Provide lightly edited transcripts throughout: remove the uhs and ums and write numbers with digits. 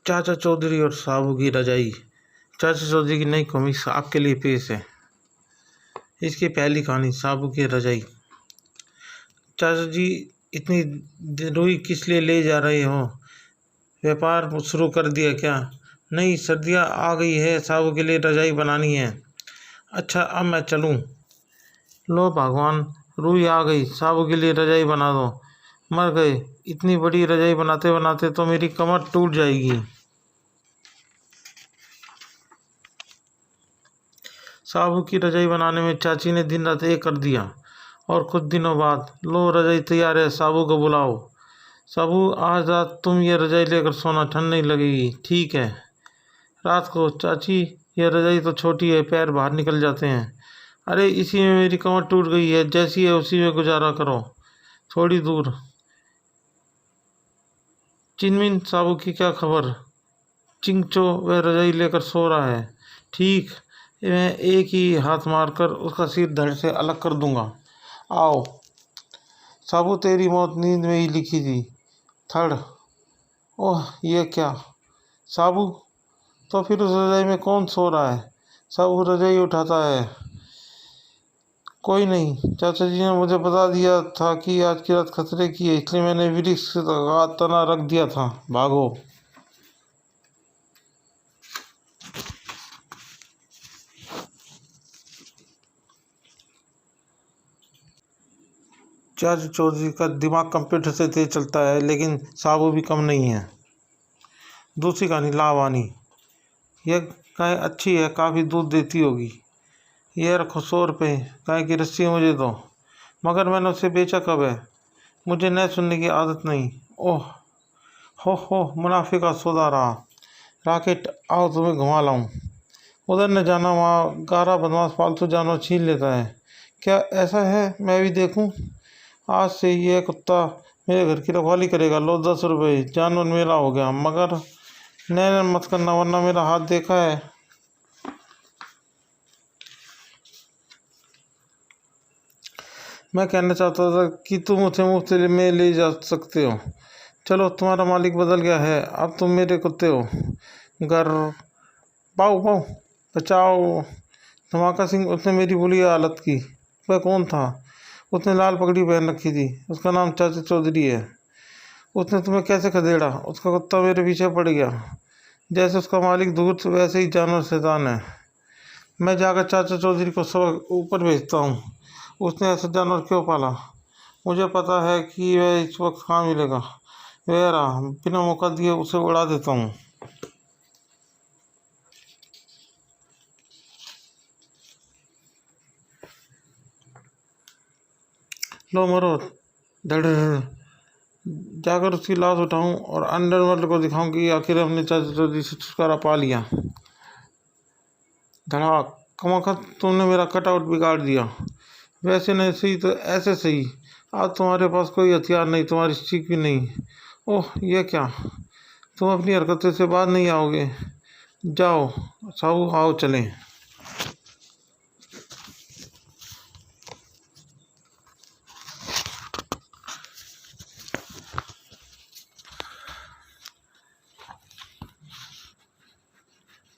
चाचा चौधरी और साबू की रजाई। चाचा चौधरी की नई कॉमिक्स आपके लिए पेश है। इसकी पहली कहानी, साबू की रजाई। चाचा जी, इतनी रुई किस लिए ले जा रहे हो? व्यापार शुरू कर दिया क्या? नहीं, सर्दियाँ आ गई है, साबू के लिए रजाई बनानी है। अच्छा, अब मैं चलूँ? लो भगवान, रुई आ गई, साबू के लिए रजाई बना दो। मर गए, इतनी बड़ी रजाई बनाते बनाते तो मेरी कमर टूट जाएगी। साबू की रजाई बनाने में चाची ने दिन रात एक कर दिया और कुछ दिनों बाद, लो रजाई तैयार है, साबू को बुलाओ। साबू, आज रात तुम ये रजाई लेकर सोना, ठंड नहीं लगेगी, ठीक है? रात को, चाची यह रजाई तो छोटी है, पैर बाहर निकल जाते हैं। अरे, इसी में मेरी कमर टूट गई है, जैसी है उसी में गुजारा करो। थोड़ी दूर, चिनमिन, साबू की क्या खबर? चिंगचो, वह रजाई लेकर सो रहा है। ठीक, मैं एक ही हाथ मारकर उसका सिर धड़ से अलग कर दूंगा। आओ। साबू, तेरी मौत नींद में ही लिखी थी। थड़। ओह, ये क्या? साबू, तो फिर उस रजाई में कौन सो रहा है? साबू रजाई उठाता है। कोई नहीं, चाचा जी ने मुझे बता दिया था कि आज की रात खतरे की है, इसलिए मैंने वृक्ष का तना रख दिया था। भागो। चाचा चौधरी का दिमाग कंप्यूटर से तेज चलता है, लेकिन साबू भी कम नहीं है। दूसरी कहानी, लावानी। यह गाय अच्छी है, काफ़ी दूध देती होगी। यह रखो 100 रुपये, गाय की रस्सी मुझे दो। मगर मैंने उसे बेचा कब है? मुझे न सुनने की आदत नहीं। ओह, हो, मुनाफे का सौदा रहा। राकेट, आओ तुम्हें घुमा लाऊं। उधर न जाना, वहाँ गारा बदमाश पालतू जानवर छीन लेता है। क्या ऐसा है? मैं भी देखूं। आज से यह कुत्ता मेरे घर की रखवाली करेगा। लो 10 रुपये, जानवर मेरा हो गया। मगर नैन मत करना, वरना मेरा हाथ देखा है। मैं कहना चाहता था कि तुम उसे मुफ्त में ले जा सकते हो। चलो, तुम्हारा मालिक बदल गया है, अब तुम मेरे कुत्ते हो। घर, पाओ पाओ, बचाओ। धमाका सिंह, उसने मेरी बुरी हालत की। वह कौन था? उसने लाल पगड़ी पहन रखी थी। उसका नाम चाचा चौधरी है। उसने तुम्हें कैसे खदेड़ा? उसका कुत्ता मेरे पीछे पड़ गया। जैसे उसका मालिक धूर्त, वैसे ही जानवर शैतान है। मैं जाकर चाचा चौधरी को सब ऊपर भेजता हूँ। उसने ऐसा जानवर क्यों पाला? मुझे पता है कि वह इस वक्त कहाँ मिलेगा। वह रहा, बिना मौका दिए उसे उड़ा देता हूँ। लो मरो। धड़। जाकर उसकी लाश उठाऊं और अंडरवर्ल्ड को दिखाऊं कि आखिर हमने चाचा चौधरी से छुटकारा पा लिया। धड़ाक। कमाखत, तुमने मेरा कटआउट बिगाड़ दिया। वैसे नहीं सही तो ऐसे सही। आज तुम्हारे पास कोई हथियार नहीं, तुम्हारी चीख भी नहीं। ओह, यह क्या? तुम अपनी हरकतों से बाहर नहीं आओगे। जाओ। साहू, आओ चलें।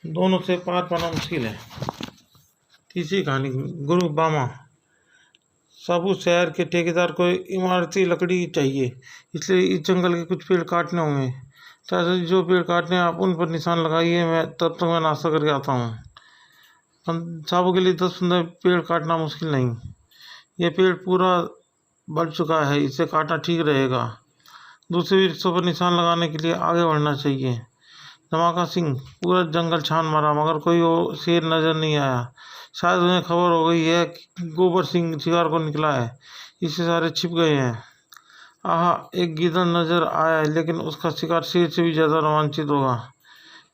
दोनों से पार पाना मुश्किल है। तीसरी कहानी, गुरु बामा। साबू शहर के ठेकेदार को इमारती लकड़ी चाहिए, इसलिए इस जंगल के कुछ पेड़ काटने होंगे। चाचा जी, जो पेड़ काटने हैं आप उन पर निशान लगाइए, मैं तब तक मैं नाश्ता करके आता हूँ। साबू के लिए 10-15 पेड़ काटना मुश्किल नहीं। ये पेड़ पूरा बढ़ चुका है, इसे काटना ठीक रहेगा। दूसरे वृक्षों पर निशान लगाने के लिए आगे बढ़ना चाहिए। धमाका सिंह, पूरा जंगल छान मारा, मगर कोई वो शेर नजर नहीं आया। शायद उन्हें खबर हो गई है कि गोबर सिंह शिकार को निकला है, इससे सारे छिप गए हैं। आहा, एक गीदड़ नजर आया है, लेकिन उसका शिकार शेर से भी ज्यादा रोमांचित होगा।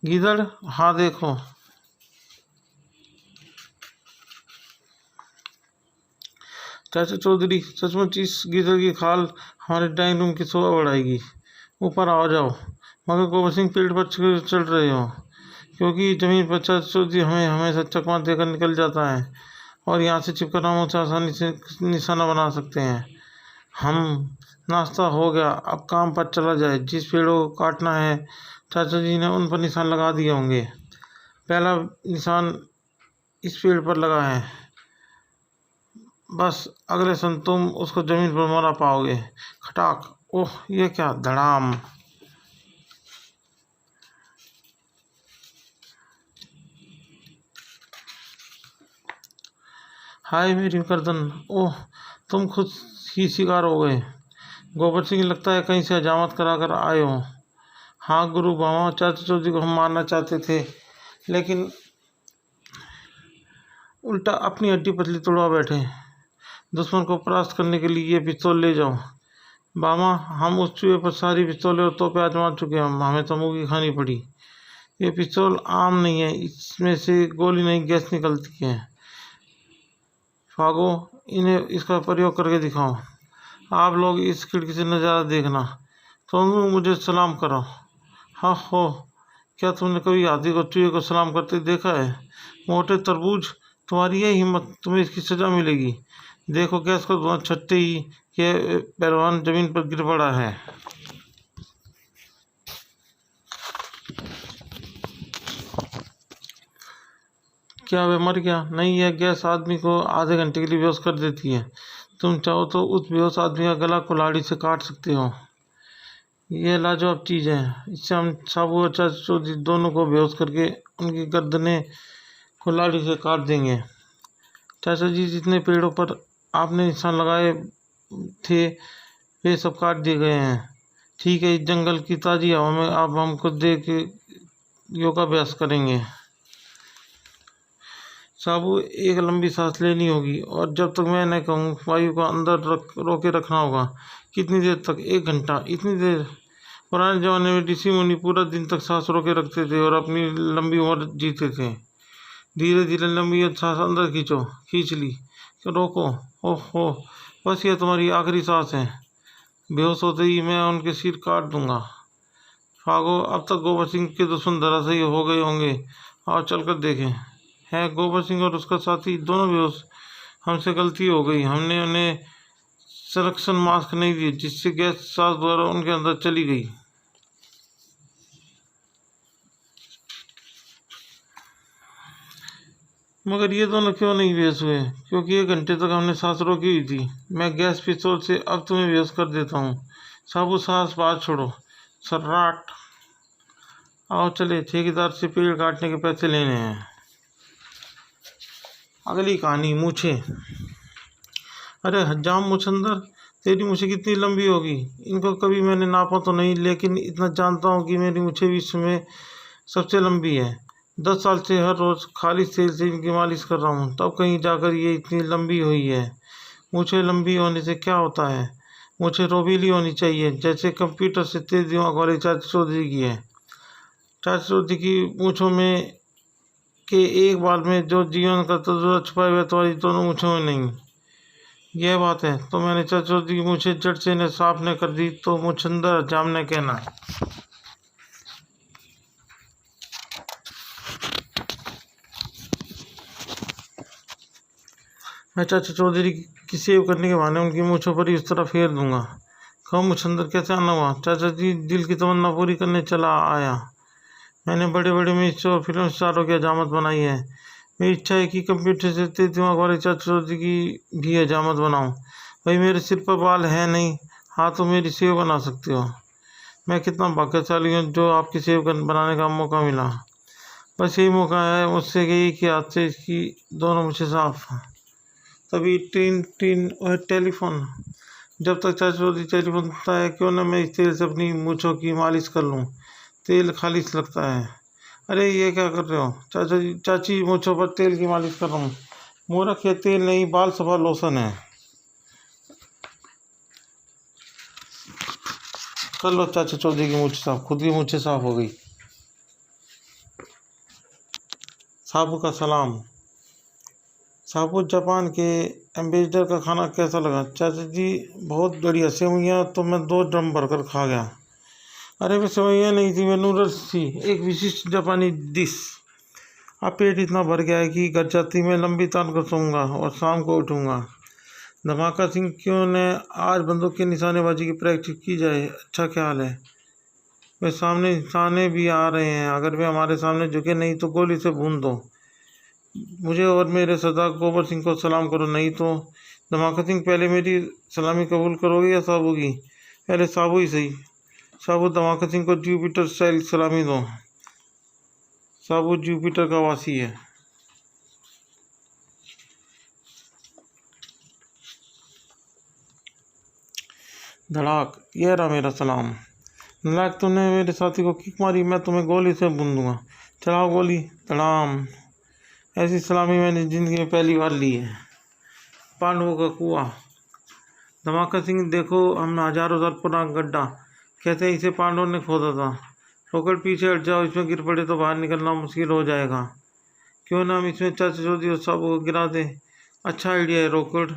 गीदड़, हाँ देखो। चाचा चौधरी, सचमुच इस गीदड़ की खाल हमारे डाइनिंग रूम की शोभा बढ़ाएगी। ऊपर आ जाओ। मगर गोबर सिंह, पेड़ पर चढ़ रहे हो, क्योंकि जमीन पर चाचा चौधरी हमें हमेशा चकमा देकर निकल जाता है और यहाँ से छिपकर हम उसे आसानी से निशाना बना सकते हैं। हम नाश्ता हो गया, अब काम पर चला जाए। जिस पेड़ों को काटना है चाचा जी ने उन पर निशान लगा दिए होंगे। पहला निशान इस पेड़ पर लगा है, बस अगले सन तुम उसको जमीन पर मारा पाओगे। खटाक। ओह, ये क्या! धड़ाम। हाय मेरी गर्दन! ओह, तुम खुद ही शिकार हो गए। गोबर सिंह, लगता है कहीं से हजामत करा कर आए हो। हाँ गुरु बाबा, चाचा चौधरी को हम मारना चाहते थे, लेकिन उल्टा अपनी हड्डी पतली तोड़वा बैठे। दुश्मन को परास्त करने के लिए ये पिस्तौल ले जाओ। बाबा, हम उस चूहे पर सारी पिस्तौलें और तोपें आजमा चुके हैं, हमें तो मुंह की खानी पड़ी। ये पिस्तौल आम नहीं है, इसमें से गोली नहीं गैस निकलती है। फागो, इन्हें इसका प्रयोग करके दिखाओ। आप लोग इस खिड़की से नज़ारा देखना, तुम मुझे सलाम करो। हाँ हो, क्या तुमने कभी हाथी को चूहे को सलाम करते देखा है? मोटे तरबूज, तुम्हारी यही हिम्मत, तुम्हें इसकी सजा मिलेगी। देखो गैस को धुआं छटते ही यह पहलवान जमीन पर गिर पड़ा है। क्या वह मर गया? नहीं, यह गैस आदमी को आधे घंटे के लिए बेहोश कर देती है। तुम चाहो तो उस बेहोश आदमी का गला कुल्हाड़ी से काट सकते हो। यह लाजवाब चीज़ है। इससे हम साबू और चाचा चौधरी दोनों को बेहोश करके उनकी गर्दनें कुल्हाड़ी से काट देंगे। चाचा जी, जितने पेड़ों पर आपने निशान लगाए थे वे सब काट दिए गए हैं। ठीक है, इस जंगल की ताज़ी हवा में आप हमको दे के योगाभ्यास करेंगे। साबू, एक लंबी सांस लेनी होगी और जब तक मैं न कहूँ वायु को अंदर रोके रखना होगा। कितनी देर तक? 1 घंटा। इतनी देर? पुराने ज़माने में ऋषि मुनि पूरा दिन तक सांस रोके रखते थे और अपनी लंबी उम्र जीते थे। धीरे धीरे लंबी सांस अंदर खींच ली। रोको। ओहो, बस ये तुम्हारी आखिरी सांस है। बेहोश होते ही मैं उनके सिर काट दूंगा। फागो, अब तक गोबर सिंह के दुश्मन धराशायी हो गए होंगे। आओ चलकर देखें। है गोबर सिंह और उसका साथी दोनों बेहोश। हमसे गलती हो गई, हमने उन्हें संरक्षण मास्क नहीं दिए, जिससे गैस सांस द्वारा उनके अंदर चली गई। मगर ये दोनों क्यों नहीं बेहोश हुए? क्योंकि 1 घंटे तक हमने सांस रोकी हुई थी। मैं गैस पिस्तौल से अब तुम्हें बेहोश कर देता हूँ। साबू, सांस बाहर छोड़ो। सर्राट। आओ चले, ठेकेदार से पेड़ काटने के पैसे लेने हैं। अगली कहानी, मूछे। अरे हजाम मुछंदर, तेरी मूछें कितनी लंबी होगी? इनको कभी मैंने नापा तो नहीं, लेकिन इतना जानता हूँ कि मेरी मूछें विश्व में सबसे लंबी है। 10 साल से हर रोज़ खालिश तेल से इनकी मालिश कर रहा हूँ, तब कहीं जाकर ये इतनी लंबी हुई है। मूछें लंबी होने से क्या होता है? मूछें रोबीली होनी चाहिए, जैसे कंप्यूटर से तेज दिमाग वाले चाचा चौधरी की है। चाचा चौधरी की मूछों में के एक बाल में जो जीवन का तजुर्बा छुपा हुआ, तुम्हारी दोनों मूछों में नहीं। यह बात है तो मैंने चाचा चौधरी की मूछें जड़ से ने साफ न कर दी तो मुछंदर हजाम ने कहना। मैं चाचा चौधरी की सेव करने के बहाने उनकी मूछों पर ही उस तरह फेर दूंगा। कहो मुछंदर, कैसे आना हुआ? चाचा जी, दिल की तमन्ना पूरी करने चला आया। मैंने बड़े बड़े मिनिस्टर और फिल्म स्टारों की हजामत बनाई है। मेरी इच्छा है कि कंप्यूटर से तेज दिमाग वाले चाचा चौधरी की भी हजामत बनाऊं। भाई, मेरे सिर पर बाल है नहीं। हाँ, तो मेरी सेव बना सकते हो। मैं कितना भाग्यशाली हूँ जो आपकी सेव बनाने का मौका मिला। बस यही मौका है मुझसे गई कि हाथ से इसकी दोनों मुझे साफ। तभी टीन टीन और टेलीफोन। जब तक चाचा चौधरी टेलीफोन होता है, क्यों न मैं इस तेल से अपनी मूँछों की मालिश कर लूँ। तेल खालिश लगता है। अरे ये क्या कर रहे हो? चाचा जी, चाची मूँछों पर तेल की मालिश कर रहा हूँ। मूर्ख, ये तेल नहीं, बाल सफा लोशन है। कर लो चाचा चौधरी की मूँछ साफ। खुद की मूँछें साफ हो गई। साबू का सलाम। साबू, जापान के एम्बेसडर का खाना कैसा लगा? चाचा जी, बहुत बढ़िया। सेवइयाँ तो मैं 2 ड्रम भरकर खा गया। अरे वे सेवइयाँ नहीं थी, वे नूडल्स थी, एक विशिष्ट जापानी डिश। अब पेट इतना भर गया है कि घर जाती मैं लंबी तान कर सोऊंगा और शाम को उठूंगा। धमाका सिंह, क्यों ने आज बंदूक की निशानेबाजी की प्रैक्टिस की जाए। अच्छा ख्याल है। वे सामने निशाने भी आ रहे हैं, अगर वे हमारे सामने झुके नहीं तो गोली से भून दो। मुझे और मेरे सरदार गोबर सिंह को सलाम करो, नहीं तो। धमाका सिंह, पहले मेरी सलामी कबूल करोगे या साबू की? पहले साबू ही सही। साबू धमाका सिंह को जुपिटर स्टाइल सलामी दो। साबू जुपिटर का वासी है। धड़ाक, यह रहा मेरा सलाम। नालायक, तूने मेरे साथी को किक मारी, मैं तुम्हें गोली से भून दूंगा। चलाओ गोली। धड़ाम। ऐसी सलामी मैंने जिंदगी में पहली बार ली है। पांडवों का कुआं। धमाका सिंह, देखो हम हजारों साल पुराना गड्ढा, कहते हैं इसे पांडवों ने खोदा था। रोकड़, पीछे हट जाओ, इसमें गिर पड़े तो बाहर निकलना मुश्किल हो जाएगा। क्यों ना हम इसमें चाचा चौधरी और सब को गिरा दें। अच्छा आइडिया है रोकड़,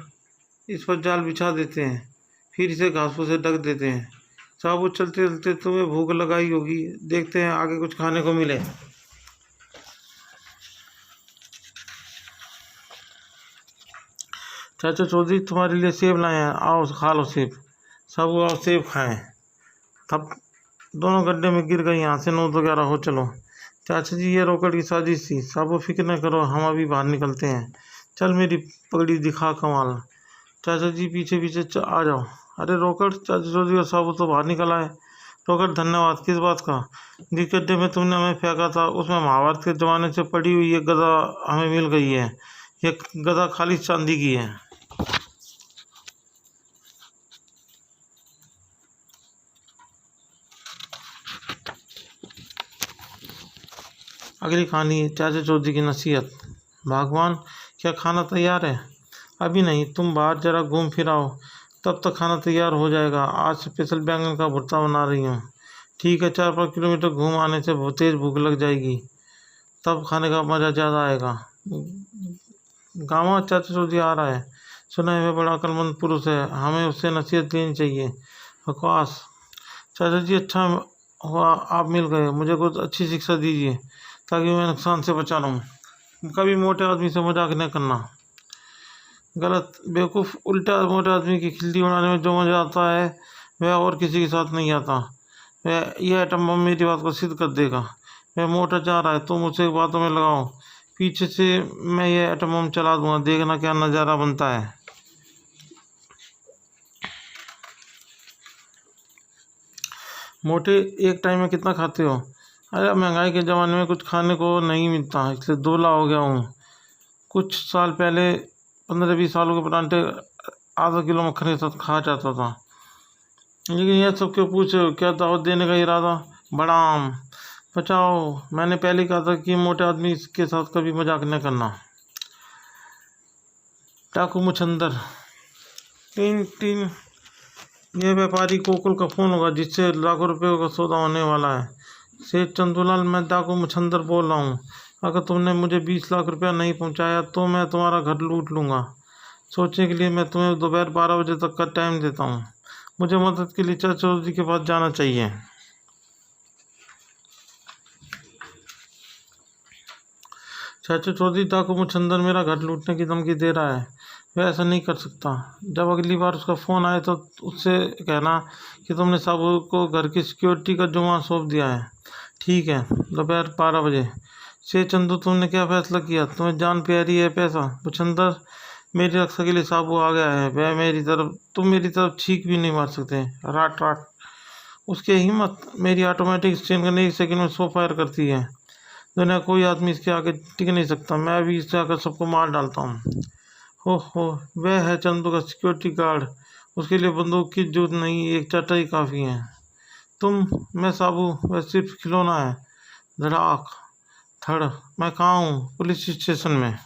इस पर जाल बिछा देते हैं, फिर इसे घासों से ढक देते हैं। साबुत, चलते चलते तुम्हें भूख लगाई होगी, देखते हैं आगे कुछ खाने को मिले। चाचा चौधरी, तुम्हारे लिए सेब लाए हैं, आओ खा लो सेब। साबू, आओ सेब खाएं। तब दोनों गड्ढे में गिर गई। यहाँ से 9-11 हो। चलो चाचा जी, ये रोकड़ की साजिश थी। साबू, फिक्र न करो, हम अभी बाहर निकलते हैं। चल मेरी पगड़ी दिखा कमाल। चाचा जी पीछे पीछे आ जाओ। अरे रोकड़, चाचा चौधरी और साबू तो बाहर निकल आए। रोकड़, धन्यवाद। किस बात का? जिस गड्ढे में तुमने हमें फेंका था उसमें महाभारत के जमाने से पड़ी हुई ये गदा हमें मिल गई है। ये गदा खाली चांदी की है। अगली कहानी है चाचा चौधरी की नसीहत। भगवान, क्या खाना तैयार है? अभी नहीं, तुम बाहर जरा घूम फिर आओ, तब तक खाना तैयार हो जाएगा। आज स्पेशल बैंगन का भुर्ता बना रही हूँ। ठीक है, 4-5 किलोमीटर घूम आने से बहुत तेज भूख लग जाएगी, तब खाने का मज़ा ज़्यादा आएगा। गाँव चाचा चौधरी आ रहा है, सुना है वह बड़ा अक्लमंद पुरुष है, हमें उससे नसीहत लेनी चाहिए। बकवास। चाचा जी, अच्छा हुआ आप मिल गए, मुझे कुछ अच्छी शिक्षा दीजिए ताकि मैं नुकसान से बचा रहूँ। कभी मोटे आदमी से मजाक न करना। गलत, बेवकूफ़। उल्टा मोटे आदमी की खिल्ली उड़ाने में जो मज़ा आता है वह और किसी के साथ नहीं आता। वह यह एटम बम मेरी बात को सिद्ध कर देगा। वह मोटा चाह रहा है, तुम उसे बातों में लगाओ, पीछे से मैं ये एटम बम चला दूंगा, देखना क्या नज़ारा बनता है। मोटे, एक टाइम में कितना खाते हो? अरे महंगाई के ज़माने में कुछ खाने को नहीं मिलता, इसलिए दूबला हो गया हूँ। कुछ साल पहले 15-20 सालों के परांठे आधा किलो मक्खन के साथ खा जाता था। लेकिन यह सब क्यों पूछे हो? क्या दावत देने का इरादा? बड़ाम, बचाओ। मैंने पहले कहा था कि मोटे आदमी के साथ कभी मजाक न करना। डाकू मुछंदर। Tin tin. यह व्यापारी कोकुल का फ़ोन होगा जिससे लाखों रुपए का सौदा होने वाला है। सेठ चंदूलाल, मैं डाकू मुछंदर बोल रहा हूँ। अगर तुमने मुझे 20 लाख रुपया नहीं पहुँचाया तो मैं तुम्हारा घर लूट लूँगा। सोचने के लिए मैं तुम्हें दोपहर 12 बजे तक का टाइम देता हूँ। मुझे मदद के लिए चाचा चौधरी के पास जाना चाहिए। चाचा चौधरी, डाकू मुछंदर मेरा घर लूटने की धमकी दे रहा है। वह ऐसा नहीं कर सकता। जब अगली बार उसका फ़ोन आए तो उससे कहना कि तुमने साबू को घर की सिक्योरिटी का जुम्मा सौंप दिया है। ठीक है, दोपहर 12 बजे। से चंदू, तुमने क्या फैसला किया? तुम्हें जान प्यारी है पैसा? मुछंदर, मेरी रक्षा के लिए साबू आ गया है। वह मेरी तरफ, तुम मेरी तरफ छींक भी नहीं मार सकते। Rot rot. उसकी हिम्मत! मेरी ऑटोमेटिक स्टेन गन 1 सेकंड में 100 फायर करती है। दुनिया कोई आदमी इसके आगे टिक नहीं सकता। मैं भी इससे आकर सबको मार डालता हूँ। हो, वह है चंदू का सिक्योरिटी गार्ड। उसके लिए बंदूक की जरूरत नहीं, एक चाटा ही काफ़ी है। तुम, मैं साबू, वह सिर्फ खिलौना है। धड़ाक धड़। मैं कहाँ हूँ? पुलिस स्टेशन में।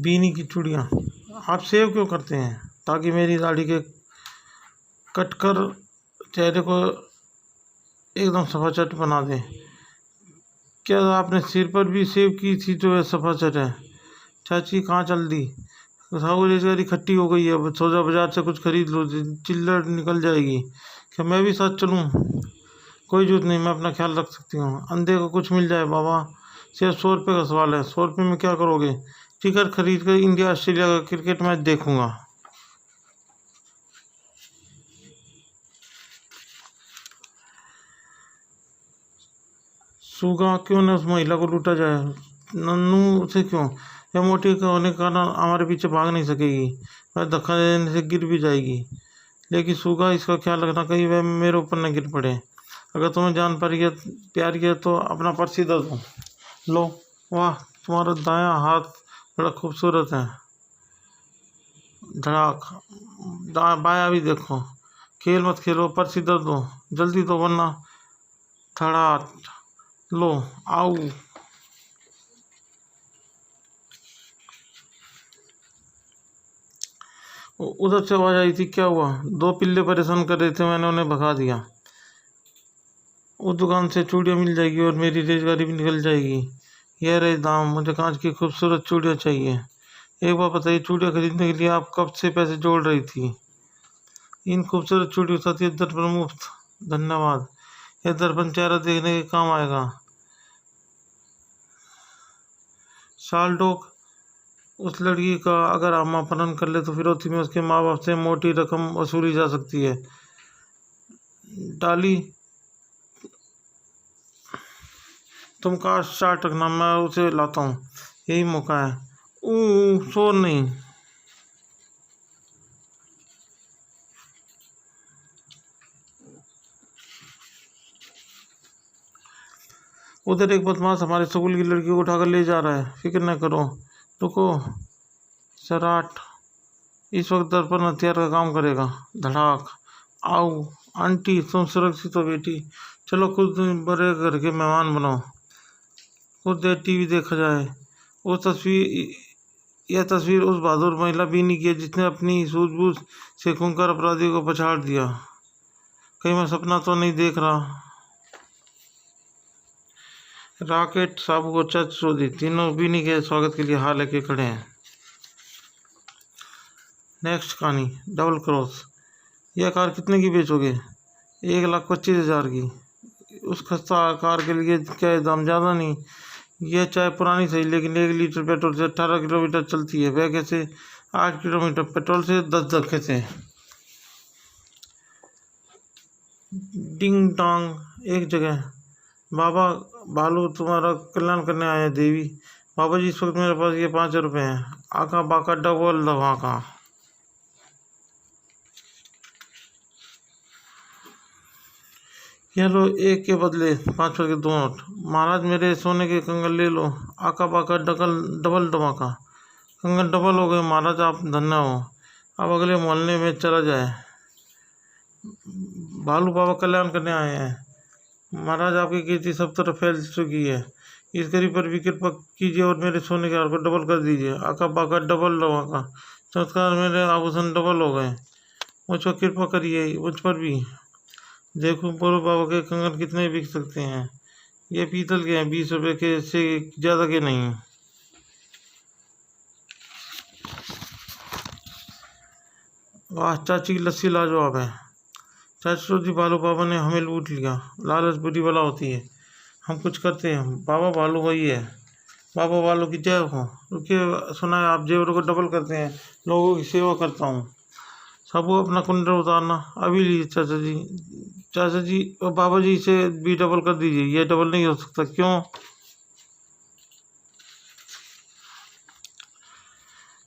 बीनी की चूड़ियाँ। आप सेव क्यों करते हैं? ताकि मेरी दाढ़ी के कटकर चेहरे को एकदम सफाचट बना दें। क्या आपने सिर पर भी सेव की थी जो है सफाचट है? चाची, कहाँ चल दी? साहू, रेजगारी खट्टी हो गई है, सोचा बाजार से कुछ खरीद लो, चिल्लर निकल जाएगी। क्या मैं भी साथ चलूँ? कोई जरूरत नहीं, मैं अपना ख्याल रख सकती हूँ। अंधे को कुछ मिल जाए बाबा, सिर्फ 100 रुपये का सवाल है। 100 रुपये में क्या करोगे? टिकट खरीद कर इंडिया ऑस्ट्रेलिया का क्रिकेट मैच देखूंगा। सूगा, क्यों न उस महिला को लूटा जाए। नन्नू से क्यों? यह मोटी होने के कारण हमारे पीछे भाग नहीं सकेगी, वह धक्का देने से गिर भी जाएगी। लेकिन सूगा, इसका ख्याल रखना कहीं वह मेरे ऊपर न गिर पड़े। अगर तुम्हें जान पर प्यार किया तो अपना पर्स इधर दो। लो। वाह, तुम्हारा दायां हाथ बड़ा खूबसूरत है। धड़ाक। बाया भी देखो। खेल मत खेलो, पर्स इधर दो, जल्दी दो वरना। धड़ाक। लो। आओ। उधर से आवाज आई थी, क्या हुआ? 2 पिल्ले परेशान कर रहे थे, मैंने उन्हें भगा दिया। उस दुकान से चूड़ियाँ मिल जाएगी और मेरी रोजगारी भी निकल जाएगी। यह रहे दाम, मुझे कांच की खूबसूरत चूड़ियाँ चाहिए। एक बार बताइए, चूड़ियाँ खरीदने के लिए आप कब से पैसे जोड़ रही थी? इन खूबसूरत चूड़ियों के साथ ये दर्पण मुफ्त। धन्यवाद। यह दर्पण चेहरा देखने के काम आएगा। साल्डोक, उस लड़की का अगर हम अपहरण कर ले तो फिरौती में उसके माँ बाप से मोटी रकम वसूली जा सकती है। डाली, तुम कार स्टार्ट रखना, मैं उसे लाता हूँ। यही मौका है। शोर नहीं। उधर एक बदमाश हमारे स्कूल की लड़की को उठाकर ले जा रहा है। फिक्र न करो। रुको। सराट, इस वक्त दर्पण हथियार का काम करेगा। धड़ाक। आओ। आंटी, तुम सुरक्षित हो बेटी। चलो कुछ दिन बड़े घर के मेहमान बनो। कुछ देर टीवी देखा जाए। यह तस्वीर उस बहादुर महिला बीनी की है जिसने अपनी सूझबूझ से खूंखार अपराधियों को पछाड़ दिया। कहीं मैं सपना तो नहीं देख रहा। रॉकेट, साबू और चच सोदी तीनों बीनी के स्वागत के लिए हाल लेके खड़े हैं। नेक्स्ट कहानी, डबल क्रॉस। यह कार कितने की बेचोगे? 1,25,000 की। उस खस्ता कार के लिए क्या दाम ज़्यादा नहीं? यह चाहे पुरानी सही, लेकिन 1 लीटर पेट्रोल से 18 किलोमीटर चलती है। वह कैसे? 8 किलोमीटर पेट्रोल से 10 धक्के से। Ding dong. एक जगह। बाबा भालू तुम्हारा कल्याण करने आए हैं देवी। बाबा जी, इस वक्त मेरे पास ये 5 रुपए हैं। आका बाका डबल धमाका। यह लो, एक के बदले 5 के 2 नोट। महाराज, मेरे सोने के कंगन ले लो। आका बाका डबल धमाका। कंगन डबल हो गए महाराज, आप धन्य हो। अब अगले मोहल्ले में चला जाए। भालू बाबा कल्याण करने आए हैं। महाराज, आपकी कीर्ति सब तरफ फैल चुकी है। इस गरीब पर भी कृपा कीजिए और मेरे सोने के हार को डबल कर दीजिए। आका बाका डबल धमाका। चमत्कार, मेरे आभूषण डबल हो गए। मुझ पर कृपा करिए, मुझ पर भी। देखो बोलो बाबा के कंगन कितने बिक सकते हैं। ये पीतल के हैं, 20 रुपए के से ज़्यादा के नहीं। वाह, चाची की लस्सी लाजवाब है। चाचू जी, बालू बाबा ने हमें लूट लिया। लालच बुरी बला होती है। हम कुछ करते हैं। बाबा भालू वही है। बाबा भालू की जय हो। रुकिए, सुना है आप जेवरों को डबल करते हैं। लोगों की सेवा करता हूँ। सबको अपना कुंडल उतारना अभी लीजिए चाचा जी। चाचा जी और बाबा जी, इसे भी डबल कर दीजिए। ये डबल नहीं हो सकता। क्यों?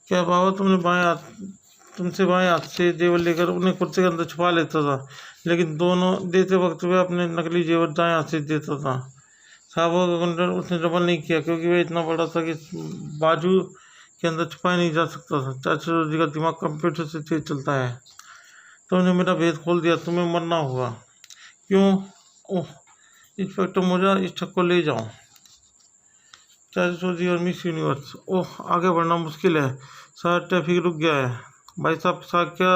क्या बाबा, तुमसे बाएं हाथ से जेवर लेकर उन्हें कुर्ते के अंदर छुपा लेता था, लेकिन दोनों देते वक्त वह अपने नकली जेवर दाएं हाथ से देता था। साहबों का कुंडल उसने डबल नहीं किया क्योंकि वह इतना बड़ा था कि बाजू के अंदर छुपाया नहीं जा सकता था। चाचा जी का दिमाग कंप्यूटर से तेज चलता है। तुमने मेरा भेद खोल दिया, तुम्हें मरना होगा। क्यों? ओह, इंस्पेक्टर मोजा, इस ठग को ले जाओ। चाचा जी और मिस यूनिवर्स। ओह, आगे बढ़ना मुश्किल है। सारा ट्रैफिक रुक गया है। भाई साहब क्या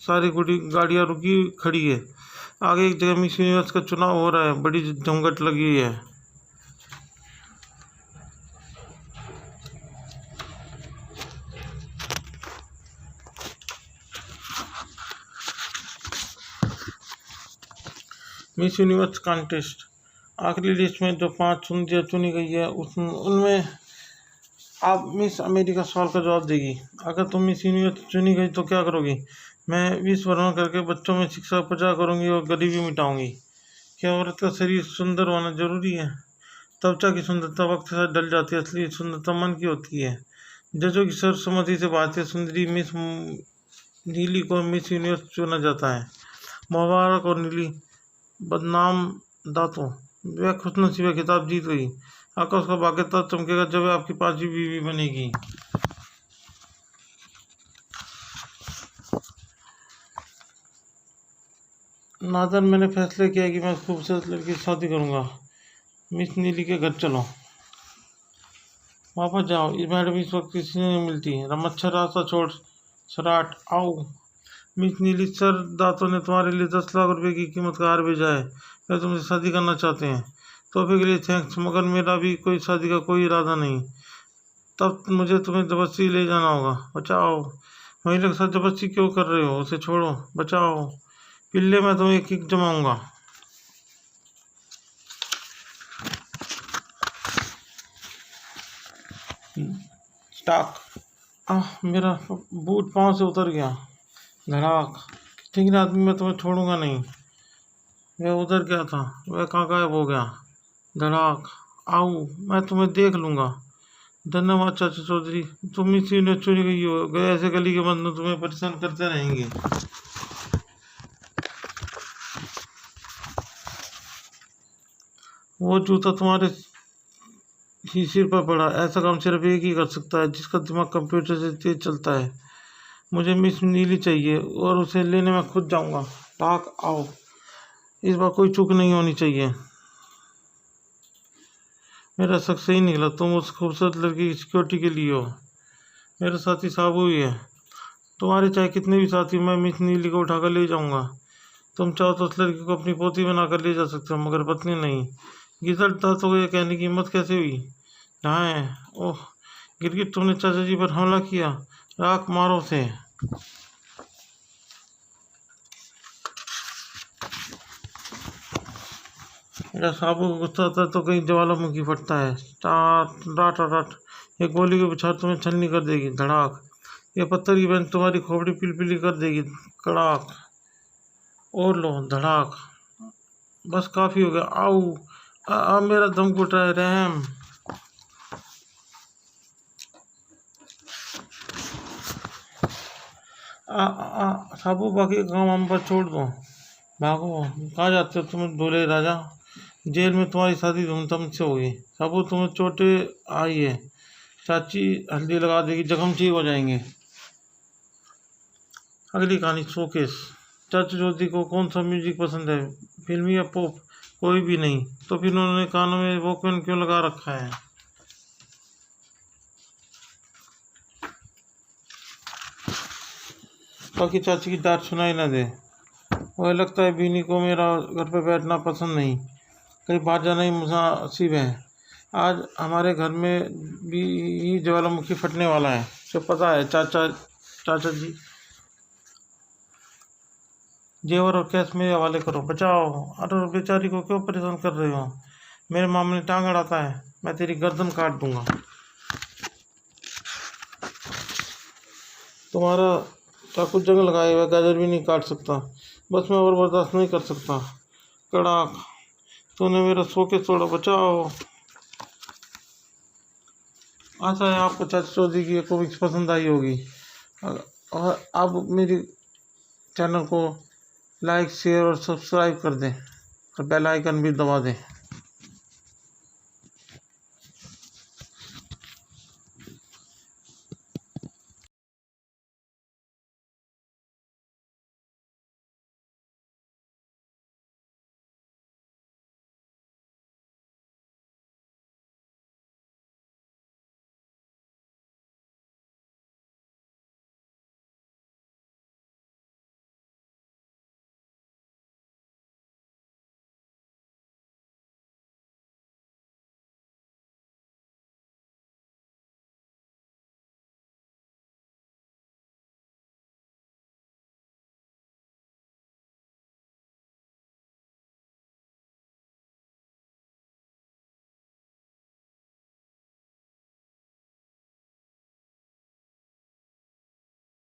सारी गाड़ियाँ रुकी खड़ी है। आगे एक जगह मिस यूनिवर्स का चुनाव हो रहा है, बड़ी जमघट लगी हुई है। Miss universe contest. आखिरी लिस्ट में जो 5 सुंदरियाँ चुनी गई है उनमें आप मिस अमेरिका सवाल का जवाब देगी। अगर तुम मिस यूनिवर्स चुनी गई तो क्या करोगी? मैं विश्व भ्रमण करके बच्चों में शिक्षा प्रचार करूंगी और गरीबी मिटाऊंगी। क्या औरत का शरीर सुंदर होना जरूरी है? त्वचा की सुंदरता वक्त के साथ ढल जाती है, असली सुंदरता मन की होती है। जजों की सर्वसम्मति से भारतीय सुंदरी मिस नीली को मिस यूनिवर्स चुना जाता है। मुबारक और नीली बदनाम दांतों, वह खुशनसीब खिताब जीत गई। आका उसका भाग्य तब चमकेगा जब वह आपकी 5वीं बीवी बनेगी। नादर, मैंने फैसला किया कि मैं खूबसूरत लड़की से शादी करूंगा। मिस नीली के घर चलो। वापस जाओ, इस मैडम इस वक्त किसी से नहीं मिलती। मच्छर रास्ता छोड़ सराट आओ। मिस नीली सर दांतों ने तुम्हारे लिए 10 लाख रुपए की कीमत का हार भेजा है। वे तुमसे शादी करना चाहते हैं। तोहफे के लिए थैंक्स, मगर मेरा भी कोई शादी का कोई इरादा नहीं। तब मुझे तुम्हें जबरदस्ती ले जाना होगा। बचाओ। महिला के साथ जबरदस्ती क्यों कर रहे हो? उसे छोड़ो। बचाओ। पिल्ले, मैं तुम्हें एक किक जमाऊंगा। स्टॉक। मेरा बूट पाँव से उतर गया। धड़ाक। ठीक है आदमी, मैं तुम्हें छोड़ूंगा नहीं। वह उधर क्या था? वह कहाँ गायब हो गया? धड़ाक। आओ, मैं तुम्हें देख लूंगा। धन्यवाद चाचा चौधरी, तुम इसी ने चुनी गई हो। गए ऐसे गली के बंदूक तुम्हें परेशान करते रहेंगे। वो जूता तुम्हारे ही सिर पर पड़ा। ऐसा काम सिर्फ एक ही कर सकता है जिसका दिमाग कंप्यूटर से तेज चलता है। मुझे मिस नीली चाहिए और उसे लेने मैं खुद जाऊंगा। डाक आओ, इस बार कोई चूक नहीं होनी चाहिए। मेरा शक सही निकला, तुम उस खूबसूरत लड़की की सिक्योरिटी के लिए हो। मेरा साथी साबू ही है। तुम्हारे चाहे कितने भी साथी, मैं मिस नीली को उठाकर ले जाऊंगा। तुम चाहो तो उस लड़की को अपनी पोती बनाकर ले जा सकते हो, मगर पत्नी नहीं। गिरगिट तो ये कहने की हिम्मत कैसे हुई? कहाँ है? ओह गिरगिट, तुमने चाचा जी पर हमला किया। राख मारो उसे। मेरा साबू को गुस्सा आता है तो कहीं ज्वालामुखी फटता है। टाट राट राट। एक गोली की बौछार तुम्हें छलनी कर देगी। धड़ाक। ये पत्थर की बहन तुम्हारी खोपड़ी पिलपिली कर देगी। कड़ाक। और लो। धड़ाक। बस काफी हो गया। आओ। मेरा दम घुट रहा है। रहम। साबू, बाकी काम हम पर छोड़ दो। भागो। कहाँ जाते हो तुम ढोले राजा? जेल में तुम्हारी शादी धूमधाम से होगी। साबू, तुम्हें चोटें आई है। चाची हल्दी लगा देगी, जख्म ठीक हो जाएंगे। अगली कहानी शोकेस। चाचा चौधरी को कौन सा म्यूजिक पसंद है, फिल्मी या पॉप? कोई भी नहीं। तो फिर उन्होंने कानों में वॉकमैन क्यों लगा रखा है? ताकि चाची की डांट सुनाई ना दे। वह लगता है बीनी को मेरा घर पे बैठना पसंद नहीं, कहीं बाहर जाना ही मुनासिब है। आज हमारे घर में भी ही ज्वालामुखी फटने वाला है, तो पता है चाचा जी। जेवर और कैश मेरे हवाले करो। बचाओ। अरे बेचारी को क्यों परेशान कर रहे हो? मेरे मामले टांग अड़ाता है, मैं तेरी गर्दन काट दूंगा। तुम्हारा चाकू जंग लगाए हुआ गाजर भी नहीं काट सकता। बस मैं और बर्दाश्त नहीं कर सकता। कड़ाक। तूने मेरा सो के तोड़ा। बचाओ। आशा है आपको चाचा चौधरी की कॉमिक्स पसंद आई होगी। और आप मेरी चैनल को लाइक शेयर और सब्सक्राइब कर दें और बेल आइकन भी दबा दें।